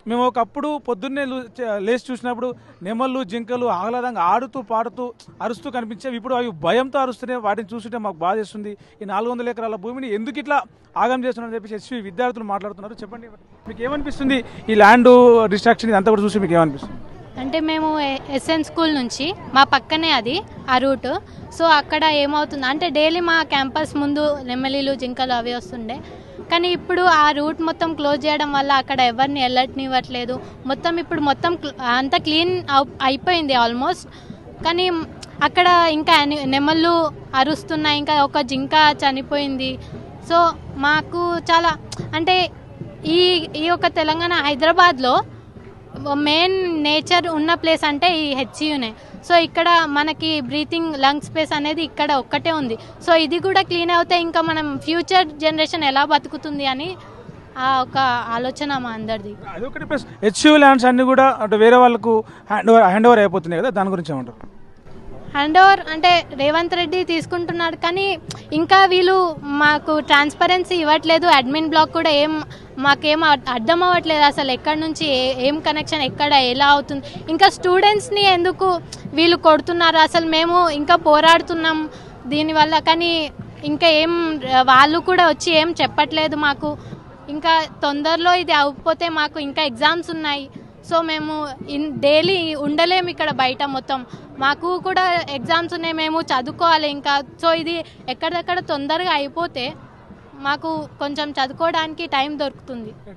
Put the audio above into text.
మేము ఒకప్పుడు పొద్దున్నే లేచి చూసినప్పుడు నెమళ్ళు జింకలు ఆహ్లాదంగా ఆడుతూ పాడుతూ అరుస్తూ కనిపించేవి. ఇప్పుడు అవి భయంతో అరుస్తున్నాయి. వాటిని చూస్తుంటే మాకు బాధ చేస్తుంది. ఈ 400 ఎకరాల భూమిని ఎందుకు ఇట్లా ఆగం చేస్తున్నారని చెప్పేసి ఎస్వి విద్యార్థులు మాట్లాడుతున్నారు. చెప్పండి, మీకు ఏమనిపిస్తుంది ఈ ల్యాండ్ డిస్ట్రాక్షన్ ఇదంతా కూడా చూసి మీకు ఏమనిపిస్తుంది? అంటే మేము ఎస్ఎన్ స్కూల్ నుంచి మా పక్కనే అది ఆ రూట్. సో అక్కడ ఏమవుతుంది అంటే డైలీ మా క్యాంపస్ ముందు నెమ్మలీలు జింకలు అవి వస్తుండే. కానీ ఇప్పుడు ఆ రూట్ మొత్తం క్లోజ్ చేయడం వల్ల అక్కడ ఎవరిని వెళ్ళనివ్వట్లేదు. ఇప్పుడు మొత్తం అంతా క్లీన్ అయిపోయింది ఆల్మోస్ట్. కానీ అక్కడ ఇంకా నెమళ్ళు అరుస్తున్నాయి, ఇంకా ఒక జింక చనిపోయింది. సో మాకు చాలా అంటే ఈ ఈ యొక్క తెలంగాణ హైదరాబాద్లో మెయిన్ నేచర్ ఉన్న ప్లేస్ అంటే ఈ హెచ్సియునే. సో ఇక్కడ మనకి బ్రీతింగ్ లంగ్ స్పేస్ అనేది ఇక్కడ ఒక్కటే ఉంది. సో ఇది కూడా క్లీన్ అవుతే ఇంకా మనం ఫ్యూచర్ జనరేషన్ ఎలా బతుకుతుంది అని ఆ ఒక ఆలోచన మా అందరిది. అదొకటి ప్లస్ హెచ్సియు ల్యాండ్స్ అన్ని కూడా అంటే వేరే వాళ్ళకు హ్యాండ్ ఓవర్ అయిపోతున్నాయి కదా, దాని గురించి ఏమంటారు? హ్యాండ్ ఓవర్ అంటే రేవంత్ రెడ్డి తీసుకుంటున్నాడు, కానీ ఇంకా వీళ్ళు మాకు ట్రాన్స్పరెన్సీ ఇవ్వట్లేదు. అడ్మిన్ బ్లాక్ కూడా మాకేం అర్థం అవ్వట్లేదు అసలు ఎక్కడి నుంచి ఏం కనెక్షన్ ఎక్కడ ఎలా అవుతుంది. ఇంకా స్టూడెంట్స్ని ఎందుకు వీళ్ళు కొడుతున్నారు అసలు? మేము ఇంకా పోరాడుతున్నాం దీనివల్ల, కానీ ఇంకా వాళ్ళు కూడా వచ్చి ఏం చెప్పట్లేదు మాకు. ఇంకా తొందరలో ఇది అయిపోతే మాకు ఇంకా ఎగ్జామ్స్ ఉన్నాయి. సో మేము డైలీ ఉండలేము ఇక్కడ బయట మొత్తం. మాకు కూడా ఎగ్జామ్స్ ఉన్నాయి, మేము చదువుకోవాలి ఇంకా. సో ఇది ఎక్కడిదక్కడ తొందరగా అయిపోతే మాకు కొంచెం చదువుకోవడానికి టైం దొరుకుతుంది.